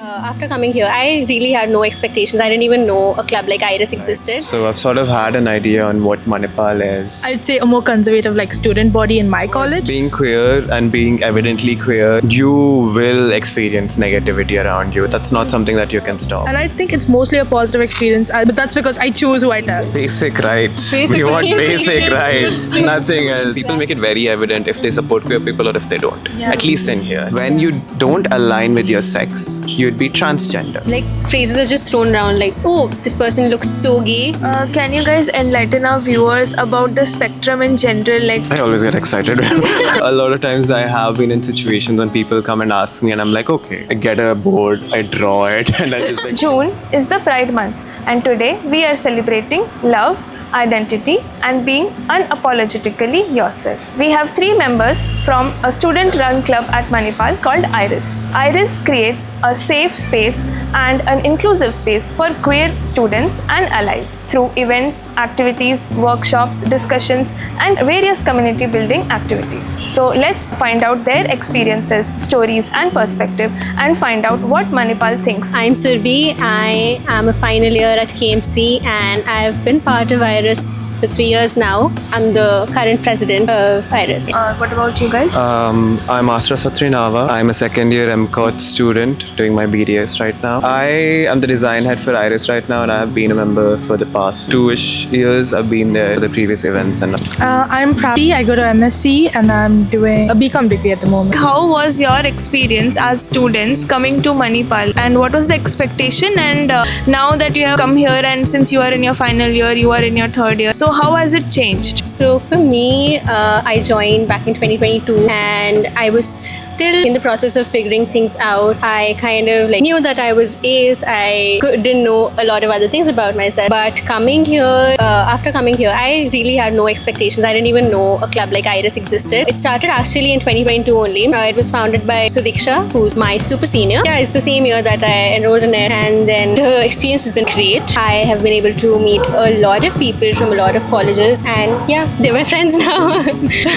After coming here, I really had no expectations. I didn't even know a club like Iris existed. So I've sort of had an idea on what Manipal is. I'd say a more conservative student body in my college. Being queer and being evidently queer, you will experience negativity around you. That's not something that you can stop. And I think it's mostly a positive experience, but that's because I choose who I tell. Basic rights. Basic We want rights. basic rights. Nothing else. People make it very evident if they support queer people or if they don't. Yeah. At least in here. When you don't align with your sex, you'd be transgender. Like phrases are just thrown around like, oh, this person looks so gay. Can you guys enlighten our viewers about the spectrum in general? Like, I always get excited. A lot of times I have been in situations when people come and ask me and I'm like, okay, I get a board, I draw it and I just like... June is the Pride Month, and today we are celebrating love, identity, and being unapologetically yourself. We have 3 members from a student-run club at Manipal called Iris. Iris creates a safe space and an inclusive space for queer students and allies through events, activities, workshops, discussions, and various community building activities. So let's find out their experiences, stories, and perspective, and find out what Manipal thinks. I'm Surbhi. I am a final year at KMC and I've been part of Iris for 3 years now. I'm the current president of Iris. What about you guys? I'm Astra Satrinava. I'm a second year MCOT student doing my BDS right now. I am the design head for Iris right now and I have been a member for the past 2-ish years. I've been there for the previous events and I'm Prati. I go to MSc and I'm doing a BCom degree at the moment. How was your experience as students coming to Manipal, and what was the expectation? And now that you have come here, and since you are in your final year, you are in your 3rd year, so how has it changed? So for me, I joined back in 2022 and I was still in the process of figuring things out. I kind of knew that I was ace. I didn't know a lot of other things about myself. But coming here, after coming here, I really had no expectations. I didn't even know a club like Iris existed. It started actually in 2022 only. It was founded by Sudiksha, who's my super senior. Yeah, it's the same year that I enrolled in it, and then the experience has been great. I have been able to meet a lot of people from a lot of colleges, and yeah, they're my friends now.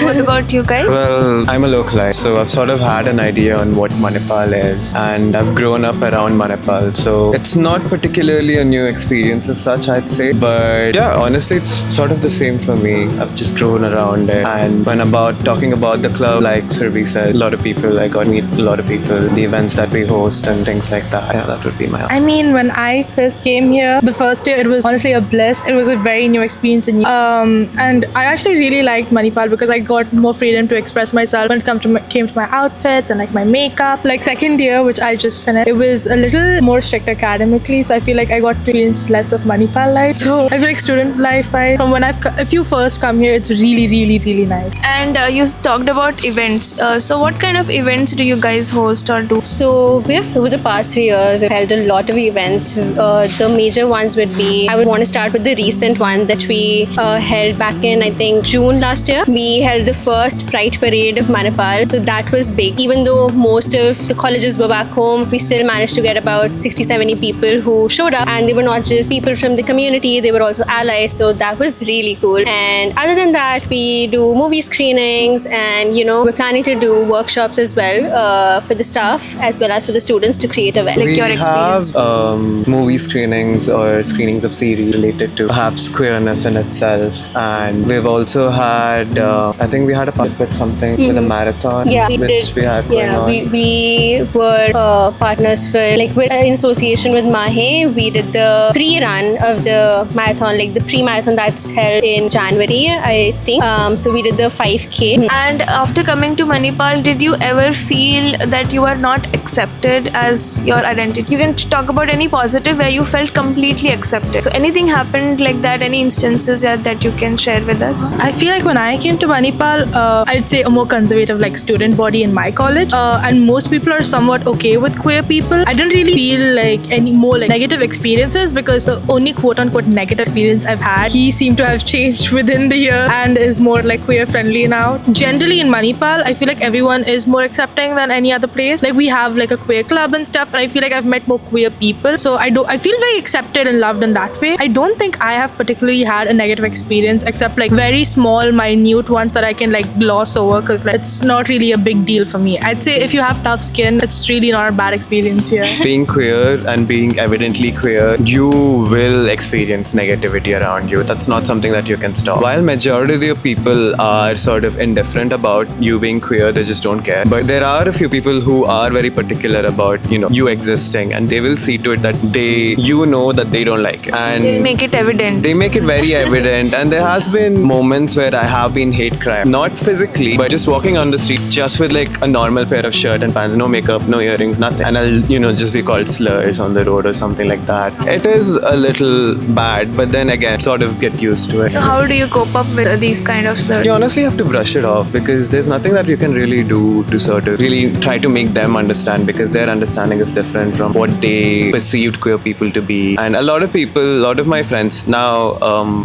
What about you guys? well, I'm a localite, so I've sort of had an idea on what Manipal is and I've grown up around Manipal, so it's not particularly a new experience as such, I'd say, but yeah, honestly it's sort of the same for me. I've just grown around it, and when talking about the club, like Survi said, a lot of people, I got to meet a lot of people, the events that we host and things like that. Yeah, that would be my I mean, when I first came here, the first year, it was honestly a bliss. It was a very new experience and I actually really liked Manipal because I got more freedom to express myself when it came to my outfits and my makeup. Second year, which I just finished, it was a little more strict academically, so I feel like I got to experience less of Manipal life. So I feel like student life, if you first come here, it's really, really, really nice. And you talked about events. So what kind of events do you guys host or do? So we've, over the past 3 years, we've held a lot of events. The major ones would be, I would want to start with the recent one that we held back in, I think, June last year. We held the first Pride Parade of Manipal. So that was big. Even though most of the colleges were back home, we still managed to get about 60-70 people who showed up. And they were not just people from the community, they were also allies. So that was really cool. And other than that, we do movie screenings and, we're planning to do workshops as well for the staff as well as for the students to create a Like your experience. We have movie screenings or screenings of series related to perhaps queerness in itself, and we've also had I think we had a part with something with a marathon, Yeah, we which did. we had going on. We were partners for in association with Mahe. We did the pre-run of the marathon, the pre-marathon that's held in January, I think. So we did the 5K. And after coming to Manipal, did you ever feel that you are not accepted as your identity? You can talk about any positive where you felt completely accepted. So anything happened like that? Any instances that you can share with us? I feel like when I came to Manipal, I'd say a more conservative student body in my college, and most people are somewhat okay with queer people. I didn't really feel any more negative experiences because the only quote-unquote negative experience I've had, he seemed to have changed within the year and is more queer friendly now. Generally in Manipal, I feel like everyone is more accepting than any other place. We have a queer club and stuff, and I feel like I've met more queer people, so I feel very accepted and loved in that way. I don't think I have particularly particularly had a negative experience, except like very small, minute ones that I can like gloss over because like it's not really a big deal for me. I'd say if you have tough skin, it's really not a bad experience here. Being queer and being evidently queer, you will experience negativity around you. That's not something that you can stop. While majority of people are sort of indifferent about you being queer, they just don't care. But there are a few people who are very particular about, you existing, and they will see to it that that they don't like it. And They'll make it evident. they make it very evident. And there has been moments where I have been hate crime, not physically, but just walking on the street just with like a normal pair of shirt and pants, no makeup, no earrings, nothing, and I'll just be called slurs on the road or something like that. It is a little bad, but then again, sort of get used to it. So how do you cope up with these kind of slurs? You honestly have to brush it off, because there's nothing that you can really do to sort of really try to make them understand, because their understanding is different from what they perceived queer people to be. And a lot of my friends now,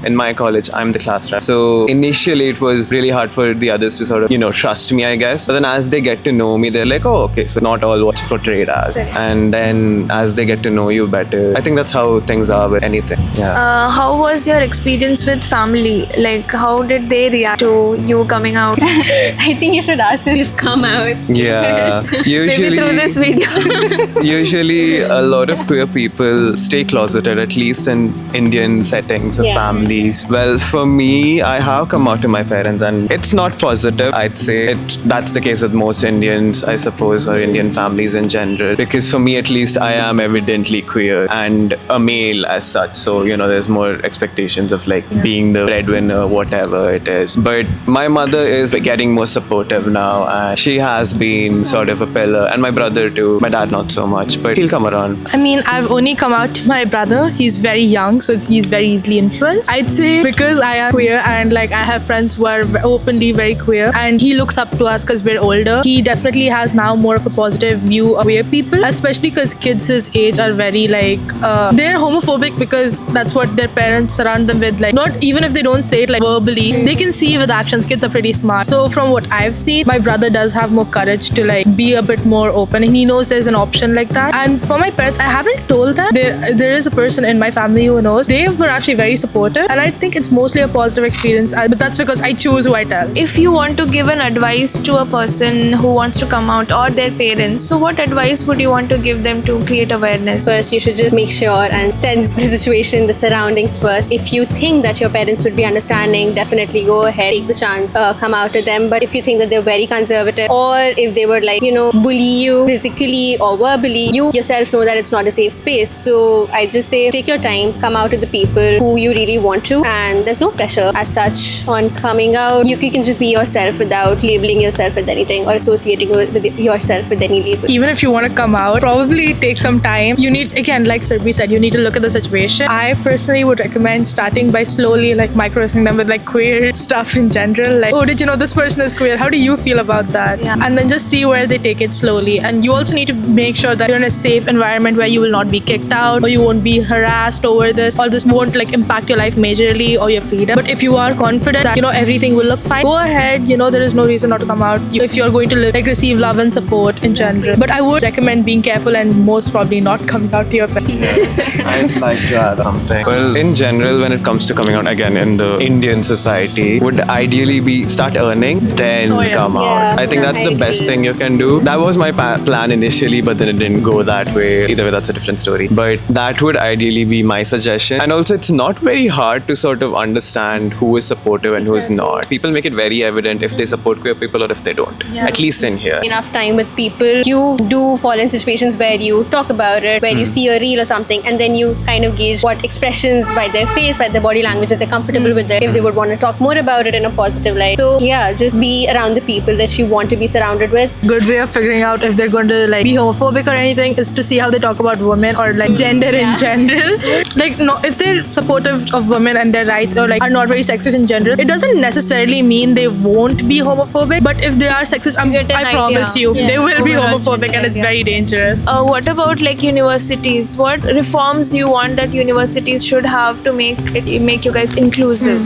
in my college, I'm the class rep. So initially it was really hard for the others to sort of, trust me, I guess. But then as they get to know me, they're like, oh, okay, so not all what's portrayed as. And then as they get to know you better, I think that's how things are with anything. Yeah. How was your experience with family? Like, how did they react to you coming out? I think you should ask them if come out. Yeah. Usually, Maybe through this video. usually a lot of queer people stay closeted, at least in Indian settings of Yeah. families. Well, for me, I have come out to my parents, and it's not positive, I'd say. That's the case with most Indians, I suppose, or Indian families in general. Because for me, at least, I am evidently queer and a male as such. So, there's more expectations of like being the breadwinner, whatever it is. But my mother is getting more supportive now, and she has been sort of a pillar. And my brother too. My dad not so much, but he'll come around. I mean, I've only come out to my brother. He's very young, so he's very easily influenced. I'd say because I am queer and like I have friends who are openly very queer, and he looks up to us because we're older. He definitely has now more of a positive view of queer people, especially because kids his age are very like they're homophobic because that's what their parents surround them with. Like, not even if they don't say it like verbally, they can see with actions. Kids are pretty smart. So from what I've seen, my brother does have more courage to like be a bit more open, and he knows there's an option like that. And for my parents, I haven't told them. There is a person in my family who knows. They were actually very supportive, and I think it's mostly a positive experience. But that's because I choose who I tell. If you want to give an advice to a person who wants to come out or their parents, so what advice would you want to give them to create awareness? First, you should just make sure and sense the situation, the surroundings first. If you think that your parents would be understanding, definitely go ahead, take the chance, come out to them. But if you think that they're very conservative, or if they would like, bully you physically or verbally, you yourself know that it's not a safe space. So I just say take your time, come out to the people who you really want to, and there's no pressure as such on coming out. You can just be yourself without labeling yourself with anything or associating with yourself with any label. Even if you want to come out, probably take some time. You need, again, like Surbi said, you need to look at the situation. I personally would recommend starting by slowly like microdosing them with like queer stuff in general. Like, oh, did you know this person is queer? How do you feel about that? Yeah. And then just see where they take it slowly. And you also need to make sure that you're in a safe environment where you will not be kicked out, or you won't be harassed over this, or this won't like impact your life majorly or your freedom. But if you are confident that everything will look fine, go ahead. There is no reason not to come out if you're going to receive love and support in general. But I would recommend being careful and most probably not coming out to your parents. I'd like to add something. Well, in general, when it comes to coming out, again, in the Indian society, would ideally be start earning, then come out. Yeah, I think that's the best agree. thing you can do. That was my plan initially, but then it didn't go that way. Either way, that's a different story. But that would ideally be my suggestion. And also, it's not very hard to sort of understand who is supportive and who is not. People make it very evident if they support queer people or if they don't. At least in here. Enough time with people, you do fall in situations where you talk about it, where you see a reel or something, and then you kind of gauge what expressions by their face, by their body language, if they're comfortable with it, if they would want to talk more about it in a positive light. So yeah, just be around the people that you want to be surrounded with. Good way of figuring out if they're going to like be homophobic or anything is to see how they talk about women or like gender in general. Like, no, if they're supportive of women and their rights, or like are not very sexist in general, it doesn't necessarily mean they won't be homophobic. But if they are sexist, I promise you, they will be homophobic, and it's very dangerous. What about like universities? What reforms you want that universities should have to make you guys inclusive?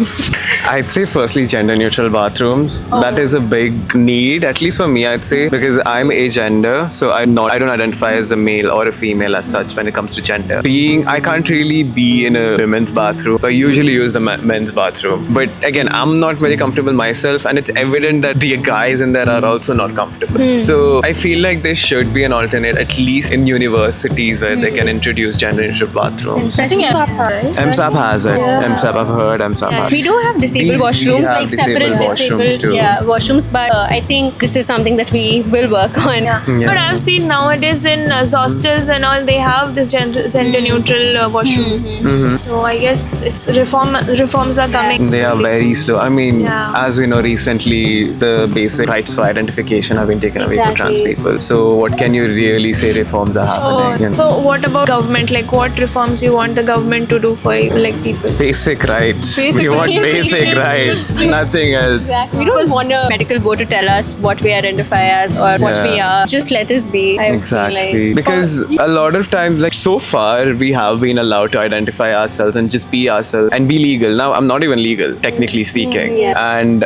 I'd say firstly gender neutral bathrooms. That is a big need, at least for me, I'd say, because I'm agender, so I don't identify as a male or a female as such when it comes to gender. I can't really be in a women's bathroom bathroom. So I usually use the men's bathroom. But again, I'm not very comfortable myself, and it's evident that the guys in there are also not comfortable. So I feel like there should be an alternate, at least in universities, where they can introduce gender neutral bathrooms. I think MSAP has it. MSAP, I've heard MSAP has it. We do have disabled We washrooms, have like separate disabled washrooms disabled too. washrooms, but I think this is something that we will work on. Yeah. But I've seen nowadays in hostels and all, they have this gender neutral washrooms. So I guess it's reforms are coming. They are slowly. very slow. I mean, Yeah. as we know, recently the basic rights for identification have been taken away for trans Exactly. people. So what can you really say reforms are happening? You know? So what about government? Like what reforms you want the government to do for like people? Basic rights. Basic We want rights. basic rights. Nothing else. We don't want a medical board to tell us what we identify as or what Yeah. we are. Just let us be. I Exactly. feel like. Because a lot of times, like so far, we have been allowed to identify ourselves and just be ourselves and be legal. Now, I'm not even legal, technically speaking. And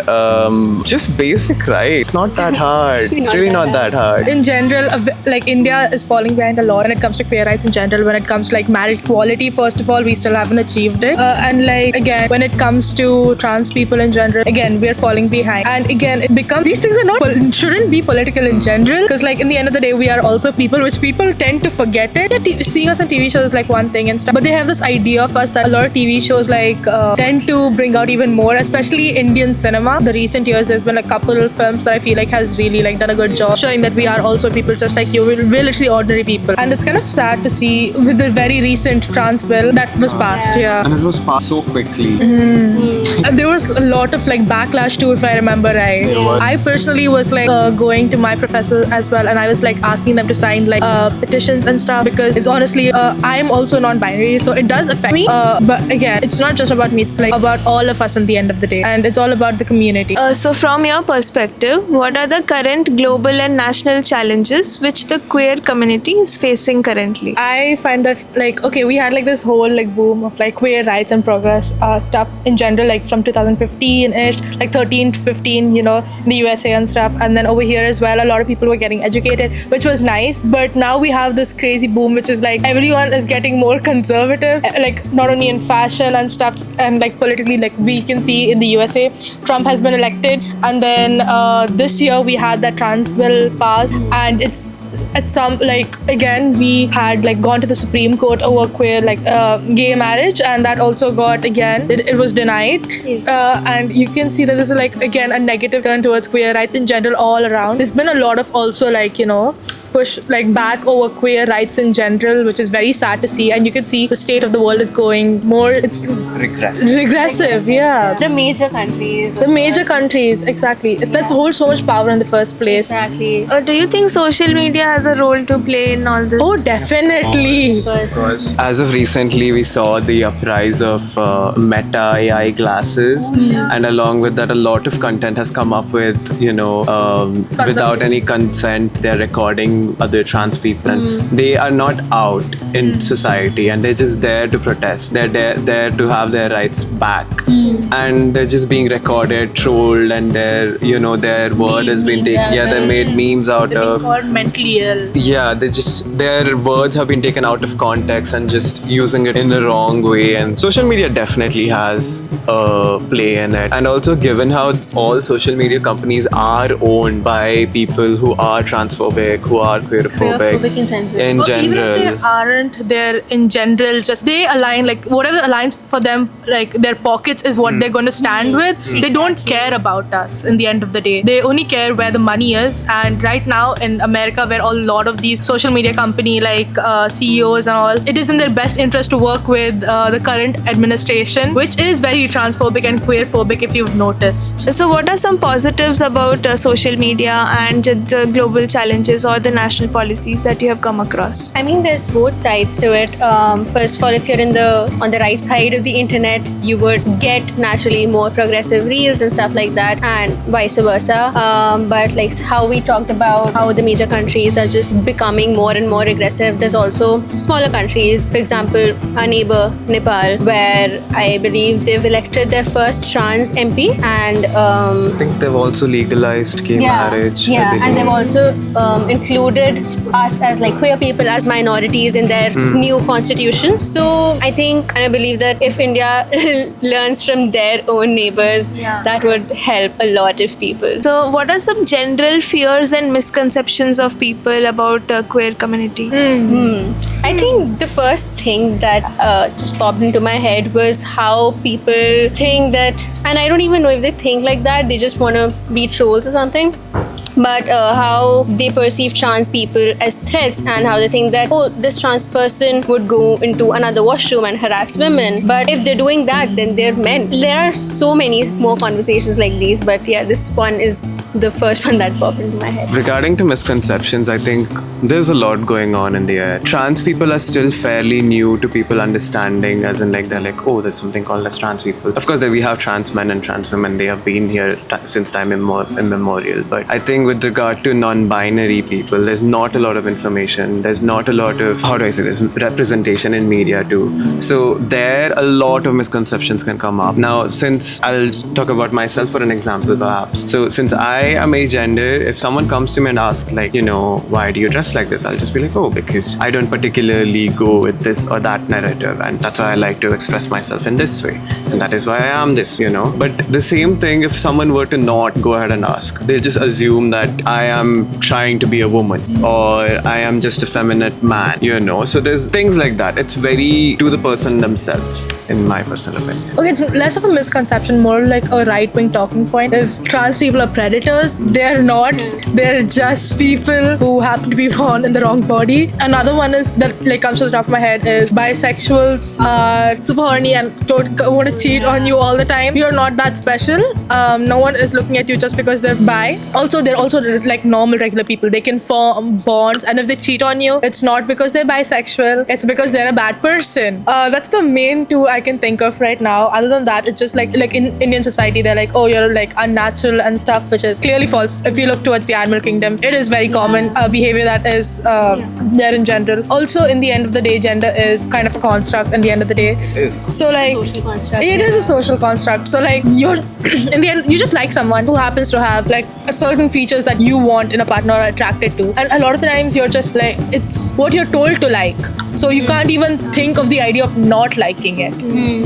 just basic rights. It's not that hard. It's really not that hard. in general, like India is falling behind a lot when it comes to queer rights in general. When it comes to like marriage equality, first of all, we still haven't achieved it. And like again, when it comes to trans people in general, again, we're falling behind. And again, it becomes these things are not shouldn't be political in general, because like in the end of the day, we are also people, which people tend to forget it. Yeah, seeing us on TV shows is like one thing and stuff, but they have this idea of us that a lot of TV shows like tend to bring out even more, especially Indian cinema. The recent years, there's been a couple of films that I feel like has really like done a good job showing that we are also people just like you. We're literally ordinary people, and it's kind of sad to see with the very recent trans bill that was passed. Yeah. And it was passed so quickly. And there was a lot of like backlash too, if I remember right. I personally was like going to my professor as well, and I was like asking them to sign like petitions and stuff, because it's honestly I'm also non-binary, so it does affect me. But again, it's not just about me; it's like about all of us in the end of the day, and it's all about the community. So from your perspective, what are the current global and national challenges which the queer community is facing currently? I find that like okay, we had like this whole like boom of like queer rights and progress stuff in general, like from 2015-ish, like 13 to 15, you know, in the USA and stuff, and then over here as well, a lot of people were getting educated, which was nice. But now we have this crazy boom, which is like everyone is getting more conservative, like not only in fashion and stuff, and like politically, like we can see in the USA, Trump has been elected, and then this year we had that trans bill passed, and it's at some like again we had like gone to the Supreme Court over queer like gay marriage, and that also got again it was denied. And you can see that there's like again a negative turn towards queer rights in general all around. There's been a lot of also like, you know, push like back over queer rights in general, which is very sad to see. And you can see the state of the world is going more, it's regressive. Yeah, The major countries. the major countries, exactly. That holds so much power in the first place. Exactly. Do you think social media has a role to play in all this? Oh, definitely. As of recently, we saw the uprise of Meta AI glasses, and along with that, a lot of content has come up with, you know, without any consent, they're recording other trans people, and they are not out in society, and they're just there to protest. They're there to have their rights back, and they're just being recorded, trolled, and their word has been taken. Yeah, they made memes out of. Or mentally ill. Yeah, their words have been taken out of context and just using it in the wrong way. And social media definitely has a play in it. And also, given how all social media companies are owned by people who are transphobic, who are queerphobic in general. in Or even if they general. aren't, they're in general just they align like whatever aligns for them, like their pockets is what they're going to stand with. They don't care about us in the end of the day. They only care where the money is. And right now in America, where a lot of these social media company like CEOs and all, it is in their best interest to work with the current administration, which is very transphobic and queerphobic, if you've noticed. So what are some positives about social media and the global challenges or the national policies that you have come across? I mean, there's both sides to it. First of all, if you're on the right side of the internet, you would get naturally more progressive reels and stuff like that, and vice versa. But like how we talked about how the major countries countries are just becoming more and more aggressive. There's also smaller countries, for example, our neighbor Nepal, where I believe they've elected their first trans MP, and I think they've also legalized gay marriage. I Yeah, and believe. they've also included us as like queer people as minorities in their new constitution. So I think and I believe that if India learns from their own neighbors, that would help a lot of people. So, what are some general fears and misconceptions of people about queer community? I think the first thing that just popped into my head was how people think that, and I don't even know if they think like that, they just want to be trolls or something. But how they perceive trans people as threats, and how they think that, oh, this trans person would go into another washroom and harass women. But if they're doing that, then they're men. There are so many more conversations like these, but yeah, this one is the first one that popped into my head. Regarding to misconceptions, I think there's a lot going on in the air. Trans people are still fairly new to people understanding, as in like they're like, oh, there's something called as trans people. Of course, we have trans men and trans women. They have been here since time immemorial. But I think with regard to non-binary people, there's not a lot of information. There's not a lot of, how do I say this, representation in media too. So there, a lot of misconceptions can come up. Now, since I'll talk about myself for an example, perhaps. So since I am agender, if someone comes to me and asks, like, you know, why do you dress like this? I'll just be like, oh, because I don't particularly go with this or that narrative, and that's why I like to express myself in this way, and that is why I am this, you know. But the same thing, if someone were to not go ahead and ask, they'll just assume that I am trying to be a woman or I am just a feminine man, you know. So there's things like that. It's very to the person themselves, in my personal opinion. Okay, it's less of a misconception, more like a right-wing talking point. Is trans people are predators? They're not. They're just people who happen to be born in the wrong body. Another one is that like comes to the top of my head is bisexuals are super horny and want to cheat on you all the time. You're not that special. No one is looking at you just because they're bi. Also, they're also like normal regular people. They can form bonds, and if they cheat on you, it's not because they're bisexual. It's because they're a bad person. That's the main two I can think of right now. Other than that, it's just like in Indian society, they're like, oh, you're like unnatural and stuff, which is clearly false. If you look towards the animal kingdom, it is very common behavior that is there in general. Also, in the end of the day, gender is kind of a construct. In the end of the day, so like Social construct, it is a social construct. So like you're in the end, you just like someone who happens to have like a certain features that you want in a partner or are attracted to, and a lot of the times you're just like, it's what you're told to like, so you can't even think of the idea of not liking it,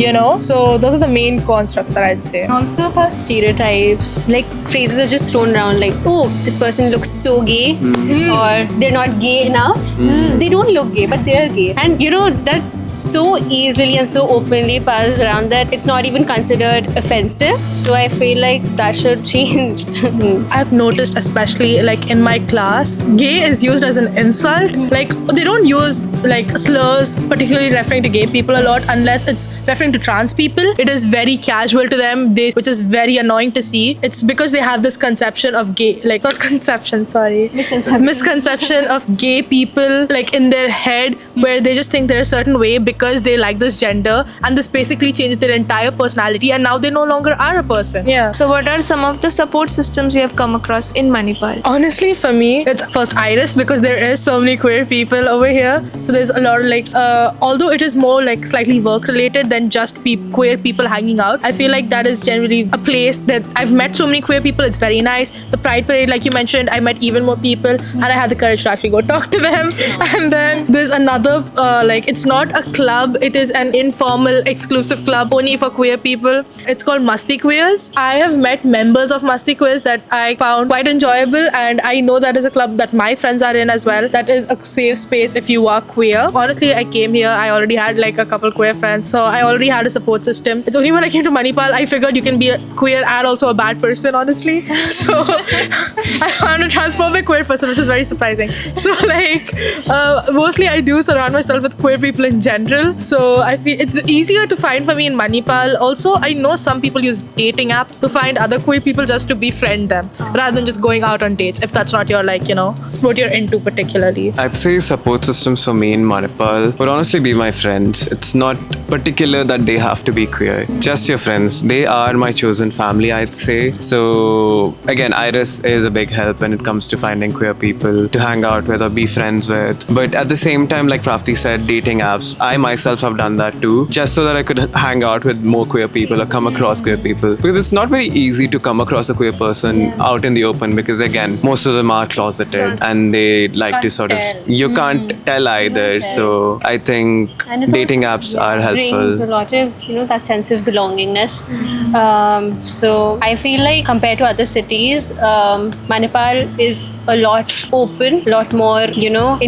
you know. So those are the main constructs that I'd say. Also about stereotypes, like phrases are just thrown around like, oh, this person looks so gay, or they're not gay enough. They don't look gay, but they're gay. And you know, that's so easily and so openly passed around that it's not even considered offensive. So I feel like that should change. I've noticed, especially like in my class, gay is used as an insult. Like they don't use like slurs particularly referring to gay people a lot unless it's referring to trans people. It is very casual to them, which is very annoying to see. It's because they have this conception of gay, like not conception, sorry, misconception of gay people like in their head, where they just think they're a certain way because they like this gender, and this basically changes their entire personality, and now they no longer are a person. Yeah. So, what are some of the support systems you have come across in Manipal? Honestly, for me, it's first Iris, because there is so many queer people over here. So there's a lot of like, although it is more like slightly work related than just queer people hanging out, I feel like that is generally a place that I've met so many queer people. It's very nice. The Pride Parade, like you mentioned, I met even more people, and I had the courage to actually go talk to them. And then there's another, like it's not a club, it is an informal, exclusive club only for queer people. It's called Masti Queers. I have met members of Masti Queers that I found quite enjoyable, and I know that is a club that my friends are in as well. That is a safe space if you are queer. Honestly, I came here, I already had like a couple queer friends, so I already had a support system. It's only when I came to Manipal, I figured you can be a queer and also a bad person, honestly. So I found a transphobic queer person, which is very surprising. So like, mostly I do surround myself with queer people in general. So I feel it's easier to find for me in Manipal. Also, I know some people use dating apps to find other queer people just to befriend them, rather than just going out on dates, if that's not your like, you know, what you're into particularly. I'd say support systems for me me in Manipal would honestly be my friends. It's not particular that they have to be queer. Just your friends. They are my chosen family, I'd say. So again, Iris is a big help when it comes to finding queer people to hang out with or be friends with. But at the same time, like Prafti said, dating apps, I myself have done that too, just so that I could hang out with more queer people or come across queer people. Because it's not very easy to come across a queer person out in the open, because again, most of them are closeted and they like to sort of, you can't tell either. So I think And it dating also, apps are brings a helpful. lot of that sense of belongingness. So I feel like compared to other cities, Manipal is a lot open, a lot more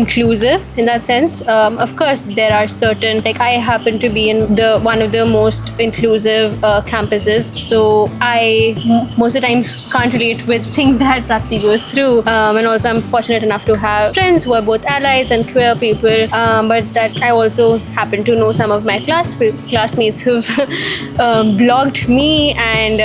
inclusive in that sense. Of course, there are certain, like I happen to be in the one of the most inclusive campuses, so I most of the times can't relate with things that Prapti goes through. And also I'm fortunate enough to have friends who are both allies and queer people, but that I also happen to know some of my classmates who've blogged me and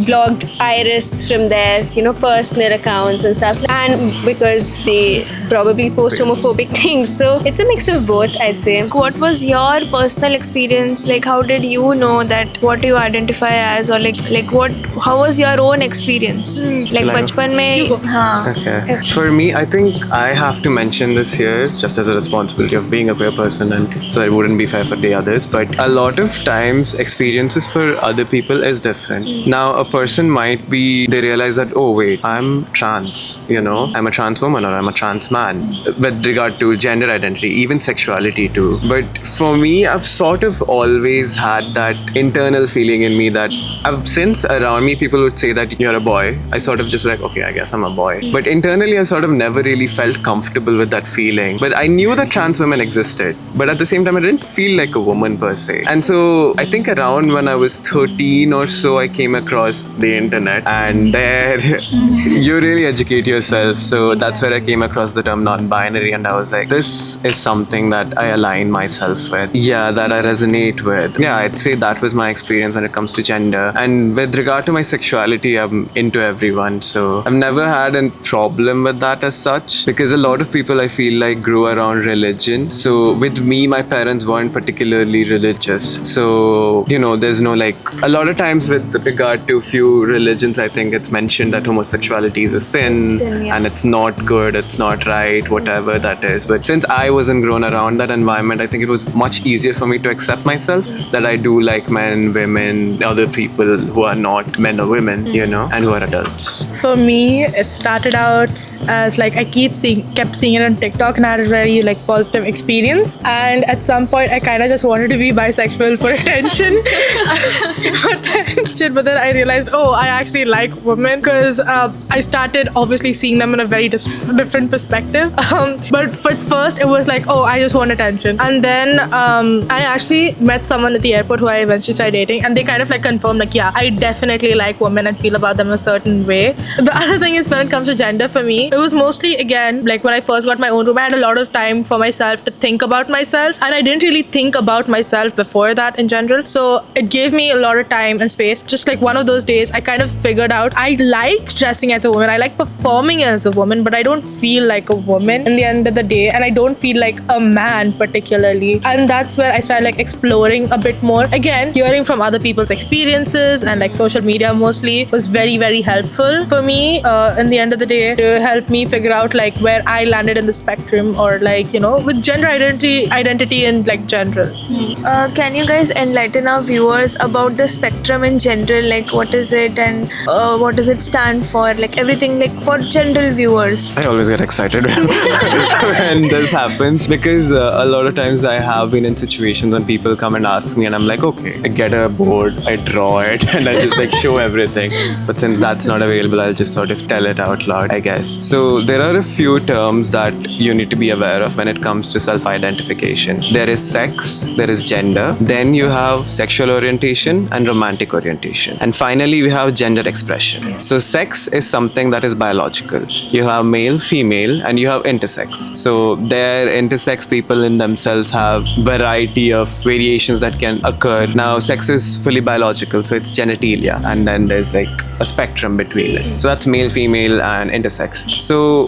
blogged Iris from their personal accounts and stuff, and because they probably post homophobic things. So it's a mix of both, I'd say. What was your personal experience? Like, how did you know that what you identify as, or like what? How was your own experience? Like, Like- बचपन में हाँ. Okay. For me, I think I have to mention this here just as a responsibility of being a queer person, and so it wouldn't be fair for the others. But a lot of times, experiences for other people is different. Now, a person might be, they realize that, oh wait, I'm trans, I'm a trans woman or I'm a trans man with regard to gender identity, even sexuality too. But for me, I've sort of always had that internal feeling in me that since around me people would say that you're a boy, I sort of just like, okay, I guess I'm a boy. But internally, I sort of never really felt comfortable with that feeling. But I knew that trans women existed, but at the same time, I didn't feel like a woman per se. And so I think around when I was 13 or so, I came across the internet, and there you really educate yourself. So that's where I came across the term non-binary, and I was like, this is something that I align myself with. Yeah, that I resonate with. Yeah, I'd say that was my experience when it comes to gender. And with regard to my sexuality, I'm into everyone. So I've never had a problem with that as such, because a lot of people I feel like grew around religion. So with me, my parents weren't particularly religious. So, there's no a lot of times with regard to few religions, I think it's mentioned that homosexuality is a sin, yeah. and it's not good, it's not right, whatever that is. But since I wasn't grown around that environment, I think it was much easier for me to accept myself that I do like men, women, other people who are not men or women, and who are adults. For me, it started out as I kept seeing it on TikTok, and I had a very positive experience. And at some point, I kind of just wanted to be bisexual for attention. but then I realized, I actually like women, because I started obviously seeing them in a very different perspective. But at first, it was I just want attention. And then I actually met someone at the airport who I eventually started dating, and they kind of confirmed yeah, I definitely like women and feel about them a certain way. The other thing is, when it comes to gender, for me, it was mostly, again, when I first got my own room, I had a lot of time for myself to think about myself, and I didn't really think about myself before that in general. So it gave me a lot of time and space. Just one of those days, I kind of figured out I like dressing as a woman, I like performing as a woman, but I don't feel like a woman in the end of the day, and I don't feel like a man particularly. And that's where I started exploring a bit more. Again, hearing from other people's experiences and social media mostly was very, very helpful for me in the end of the day, to help me figure out where I landed in the spectrum, or with gender identity in general. Can you guys enlighten our viewers about the spectrum in general? What is it, and what does it stand for? Everything for general viewers. I always get excited when this happens, because a lot of times I have been in situations when people come and ask me, and I'm like, okay, I get a board, I draw it, and I just show everything. But since that's not available, I'll just sort of tell it out loud, I guess. So there are a few terms that you need to be aware of when it comes to self-identification. There is sex, there is gender, then you have sexual orientation and romantic orientation. And finally, we have gender expression. So sex is something that is biological. You have male, female, and you have intersex. So there, intersex people in themselves have variety of variations that can occur. Now, sex is fully biological, so it's genitalia, and then there's a spectrum between it. So that's male, female, and intersex. So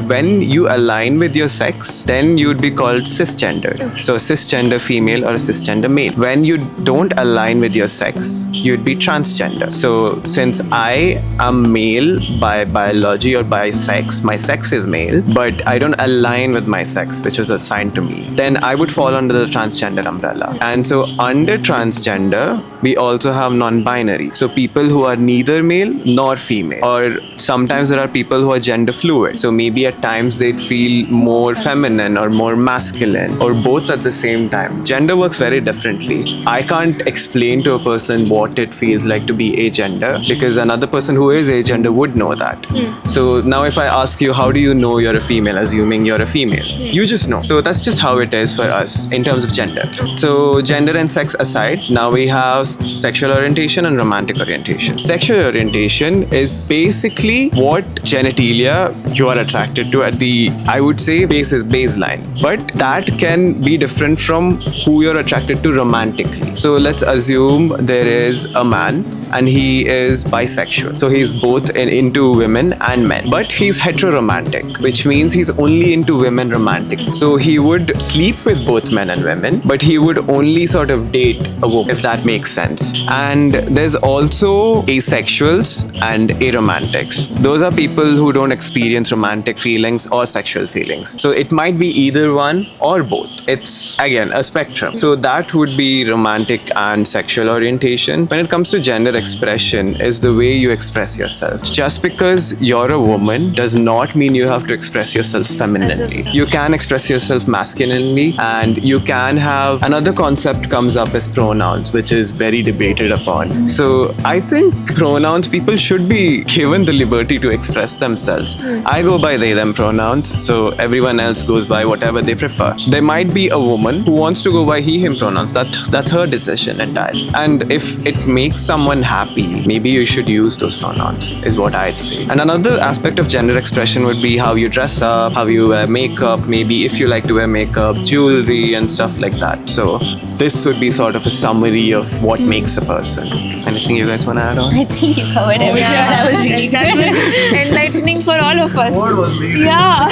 when you align with your sex, sex, then you'd be called cisgender. So cisgender female or a cisgender male. When you don't align with your sex, you'd be transgender. So since I am male by biology or by sex, my sex is male, but I don't align with my sex, which was assigned to me, then I would fall under the transgender umbrella. And so under transgender, we also have non-binary. So people who are neither male nor female. Or sometimes there are people who are gender fluid. So maybe at times they'd feel more feminine or more masculine or both at the same time. Gender works very differently. I can't explain to a person what it feels like to be agender because another person who is agender would know that. So now if I ask you, how do you know you're a female, assuming you're a female? You just know. So that's just how it is for us in terms of gender. So gender and sex aside, now we have sexual orientation and romantic orientation. Sexual orientation is basically what genitalia you are attracted to at the, I would say, baseline. But that can be different from who you're attracted to romantically. So let's assume there is a man and he is bisexual. So he's both into women and men. But he's heteroromantic, which means he's only into women romantic. So he would sleep with both men and women, but he would only sort of date a woman, if that makes sense. And there's also asexuals and aromantics. Those are people who don't experience romantic feelings or sexual feelings. So it might be either one or both. It's again a spectrum. So that would be romantic and sexual orientation. When it comes to gender expression, is the way you express yourself. Just because you're a woman does not mean you have to express yourself femininely. You can express yourself masculinely, and you can have another concept comes up as pronouns, which is very debated upon. So I think pronouns, people should be given the liberty to express themselves. I go by they them pronouns, so everyone else goes by whatever they prefer. There might be a woman who wants to go by he him pronouns. That's her decision entirely. And if it makes someone happy, maybe you should use those pronouns, is what I'd say. And another aspect of gender expression would be how you dress up, how you wear makeup, maybe if you like to wear makeup, jewelry and stuff like that. So this would be sort of a summary of what makes a person. Anything you guys want to add on? I think you covered everything. That was really That good. was enlightening for all of us. Yeah.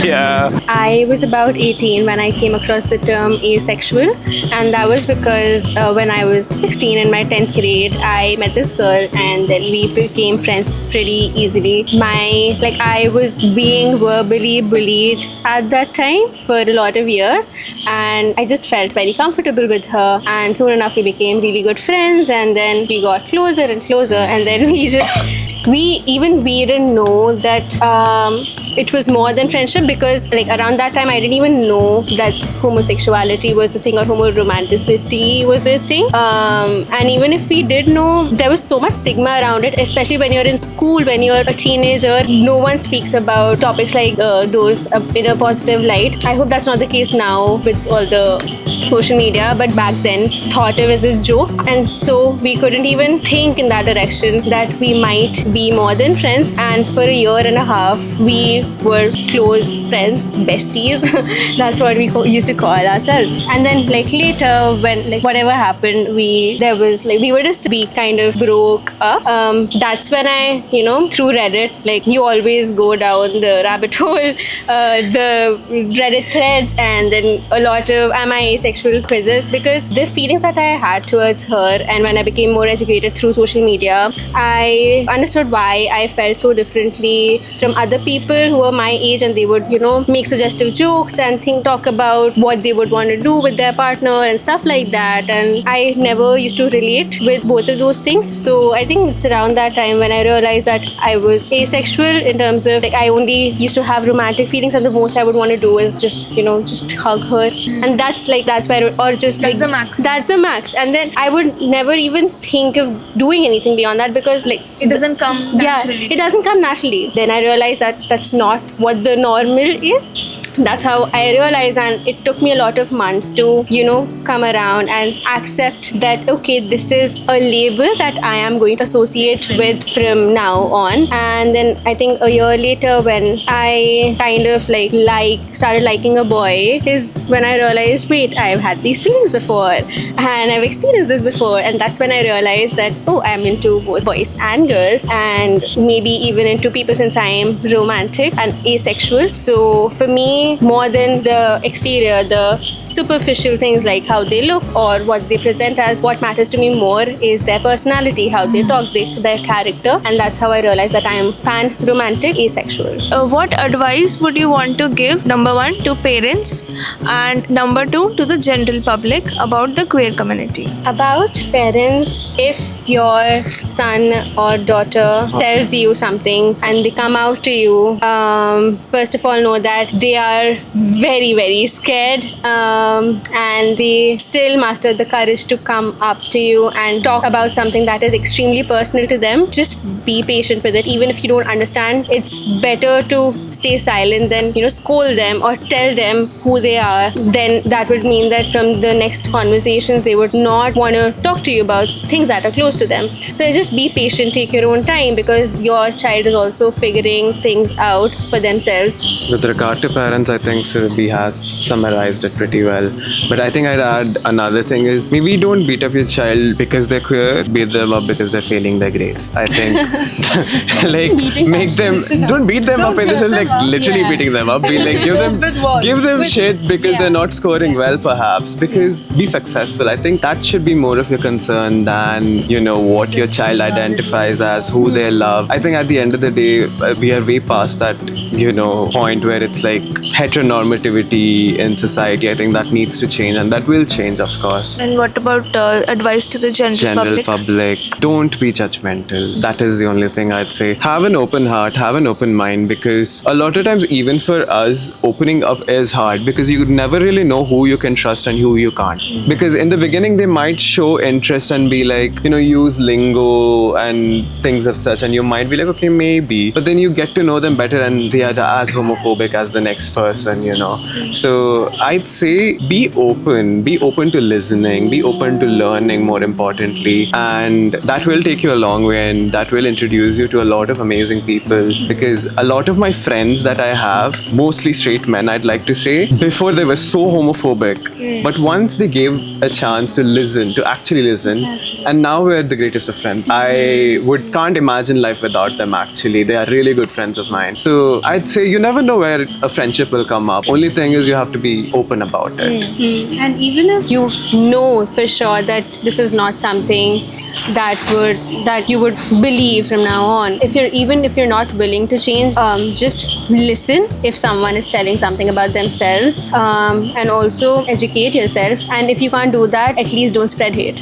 Yeah. I was about 18 when I came across the term asexual, and that was because when I was 16 in my 10th grade, I met this girl and then we became friends pretty easily. I was being verbally bullied at that time for a lot of years, and I just felt very comfortable with her, and soon enough we became really good friends, and then we got closer and closer, and then we didn't know that it was more than friendship, because around that time I didn't even know that homosexuality was a thing or homoromanticity was a thing, and even if we did know, there was so much stigma around it, especially when you're in school, when you're a teenager. No one speaks about topics like those in a positive light. I hope that's not the case now with all the social media, but back then thought it was a joke, and so we couldn't even think in that direction that we might be more than friends. And for a year and a half we were close friends, besties. That's what we used to call ourselves. And then later, when whatever happened, we were just kind of broke up. That's when I, through Reddit, you always go down the rabbit hole, the Reddit threads, and then a lot of am I asexual quizzes, because the feelings that I had towards her, and when I became more educated through social media, I understood why I felt so differently from other people who were my age, and they would, make suggestive jokes and talk about what they would want to do with their partner and stuff like that. And I never used to relate with both of those things. So I think it's around that time when I realized that I was asexual in terms of I only used to have romantic feelings, and the most I would want to do is just hug her, and that's where, or just That's the max. That's the max. And then I would never even think of doing anything beyond that, because It doesn't come naturally. it doesn't come naturally. Then I realized that that's not what the normal is. That's how I realized, and it took me a lot of months to, come around and accept that, okay, this is a label that I am going to associate with from now on. And then I think a year later, when I kind of started liking a boy, is when I realized, wait, I've had these feelings before and I've experienced this before. And that's when I realized that, oh, I'm into both boys and girls, and maybe even into people, since I am romantic and asexual. So for me, me more than the exterior, the superficial things like how they look or what they present as. What matters to me more is their personality, how they talk, their character, and that's how I realized that I am pan-romantic asexual. What advice would you want to give, number one, to parents, and number two, to the general public about the queer community? About parents, if your son or daughter tells you something and they come out to you, first of all, know that they are very, very scared, and they still muster the courage to come up to you and talk about something that is extremely personal to them. Just be patient with it. Even if you don't understand, it's better to stay silent than, scold them or tell them who they are. Then that would mean that from the next conversations, they would not want to talk to you about things that are close to them. So just be patient, take your own time, because your child is also figuring things out for themselves. With regard to parents, I think Surabhi has summarized it pretty well. But I think I'd add another thing is, maybe don't beat up your child because they're queer, beat them up because they're failing their grades. I think don't beat them up in the sense like literally beating them up. Be like, give them shit because they're not scoring well, perhaps, because be successful. I think that should be more of your concern than, what your child identifies as, who they love. I think at the end of the day, we are way past that, point where it's like heteronormativity in society. I think that needs to change, and that will change, of course. And what about advice to the general public? Don't be judgmental. That is the only thing I'd say. Have an open heart, have an open mind, because a lot of times, even for us, opening up is hard because you never really know who you can trust and who you can't. Because in the beginning, they might show interest and be like, use lingo and things of such, and you might be like, okay, maybe. But then you get to know them better and they are as homophobic as the next person, So I'd say be open to listening, be open to learning, more importantly, and that will take you a long way, and that will introduce you to a lot of amazing people. Because a lot of my friends that I have, mostly straight men, I'd like to say, before they were so homophobic, but once they gave a chance to actually listen, and now we're the greatest of friends. I can't imagine life without them, actually. They are really good friends of mine. So I'd say you never know where a friendship will come up. Only thing is you have to be open about it. And even if you know for sure that this is not something that you would believe from now on, if you're not willing to change, just listen if someone is telling something about themselves, and also educate yourself. And if you can't do that, at least don't spread hate.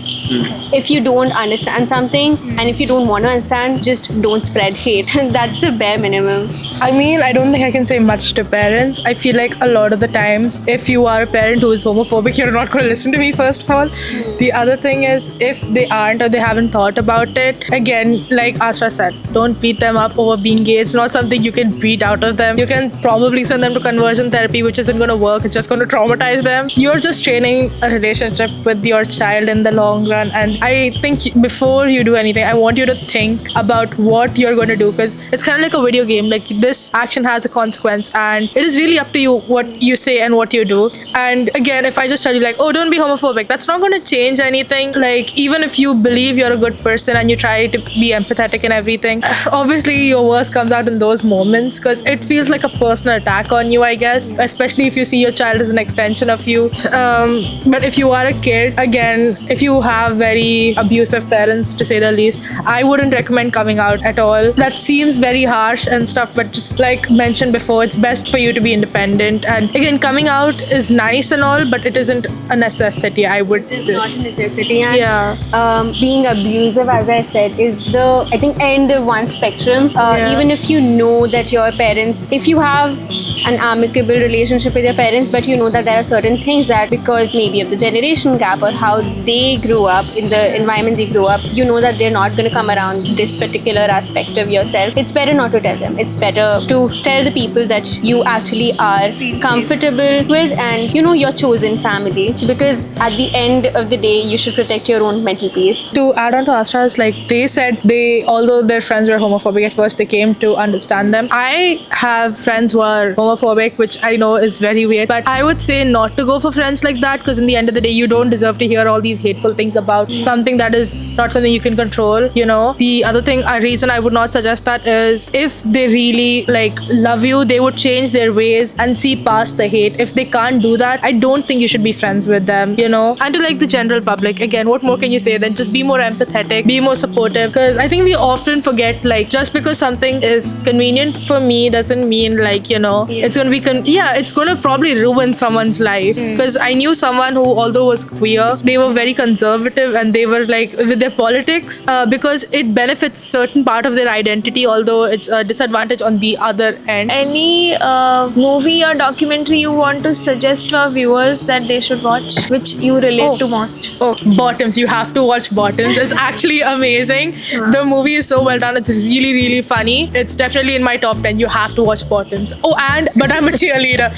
If you don't understand something, and if you don't want to understand, just don't spread hate. That's the bare minimum. I mean, I don't think I can say much to parents. I feel like a lot of the times, if you are a parent who is homophobic, you're not going to listen to me, first of all. The other thing is, if they aren't or they haven't thought about it, again, like Asra said, don't beat them up over being gay. It's not something you can beat out of them. You can probably send them to conversion therapy, which isn't going to work. It's just going to traumatize them. You're just training a relationship with your child in the long run. And I think before you do anything, I want you to think about what you're going to do, because it's kind of like a video game. Like, this action has a consequence, and it is really up to you what you say and what you do. And again, if I just tell you like, oh, don't be homophobic, that's not going to change anything. Like, even if you believe you're a good person and you try to be empathetic and everything, obviously your worst comes out in those moments, because it feels like a personal attack on you, I guess, especially if you see your child as an extension of you. But if you are a kid, again, if you have very abusive parents, to say the least, I wouldn't recommend coming out at all. That seems very harsh and stuff, but just like mentioned before, it's best for you to be independent. And again, coming out is nice and all, but it isn't a necessity, I would say. It's not a necessity. And being abusive, as I said, is the, I think, end of one spectrum. Even if you know that your parents, if you have an amicable relationship with your parents, but you know that there are certain things that, because maybe of the generation gap or how they grew up, in the environment they grew up, you know that they're not going to come around this particular aspect of yourself. It's better not to tell them. It's better to tell the people that you actually are comfortable with, and your chosen family, because at the end of the day, you should protect your own mental peace. To add on to Astra's, like they said, although their friends were homophobic at first, they came to understand them. I have friends who are homophobic homophobic, which I know is very weird. But I would say not to go for friends like that, because in the end of the day, you don't deserve to hear all these hateful things about something that is not something you can control, you know. The other thing, a reason I would not suggest that is if they really like love you, they would change their ways and see past the hate. If they can't do that, I don't think you should be friends with them, you know. And to like the general public, again, what more can you say than just be more empathetic, be more supportive? Because I think we often forget, like, just because something is convenient for me doesn't mean, like, you know, it's gonna be it's gonna probably ruin someone's life. Because I knew someone who, although was queer, they were very conservative and they were like with their politics, because it benefits certain part of their identity, although it's a disadvantage on the other end. Any movie or documentary you want to suggest to our viewers that they should watch, which you relate to most? Oh, Bottoms. You have to watch Bottoms. It's actually amazing. The movie is so well done. It's really, really funny. It's definitely in my top 10. You have to watch Bottoms. Oh, but I'm a cheerleader.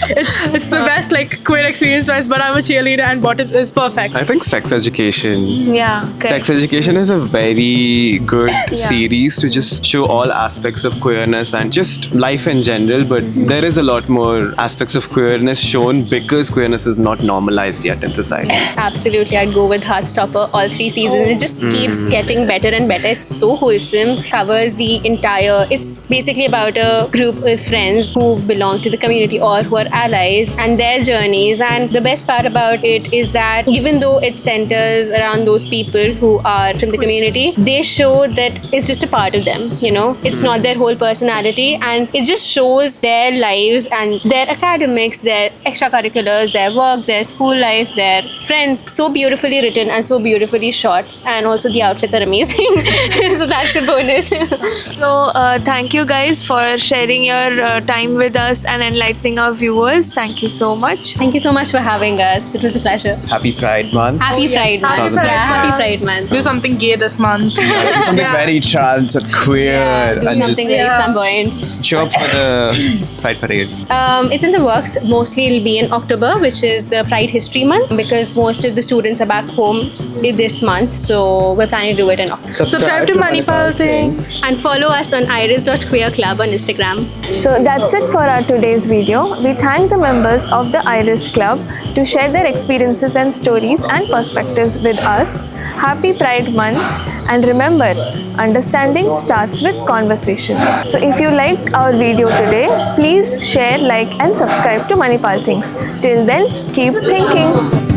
It's the best, like, queer experience wise, but I'm a cheerleader and Bottoms is perfect. I think Sex Education. Yeah, correct. Sex Education is a very good series to just show all aspects of queerness and just life in general, but there is a lot more aspects of queerness shown because queerness is not normalized yet in society. Absolutely, I'd go with Heartstopper. All 3 seasons, it just keeps getting better and better. It's so wholesome, covers the entire. It's basically about a group of friends who belong to the community or who are allies and their journeys. And the best part about it is that even though it centers around those people who are from the community, they show that it's just a part of them. You know, it's not their whole personality, and it just shows their lives and their academics, their extracurriculars, their work, their school life, their friends. So beautifully written and so beautifully shot, and also the outfits are amazing. So that's a bonus. So, thank you guys for sharing your time with us and enlightening our viewers. Thank you so much. Thank you so much for having us. It was a pleasure. Happy Pride Month. Happy Pride Month. Happy Pride Yeah, Happy Month. Pride Month. Do something gay this month. Something very trans and queer Do and something just very flamboyant. show up for the Pride Parade. It's in the works. Mostly it'll be in October, which is the Pride History Month, because most of the students are back home this month. So we're planning to do it in October. Subscribe to Manipal Things. And follow us on iris.queerclub on Instagram. So that's it for our today's video. We thank the members of the Iris Club to share their experiences and stories and perspectives with us. Happy Pride Month, and remember, understanding starts with conversation. So if you liked our video today, please share, like and subscribe to Manipal Things. Till then, keep thinking.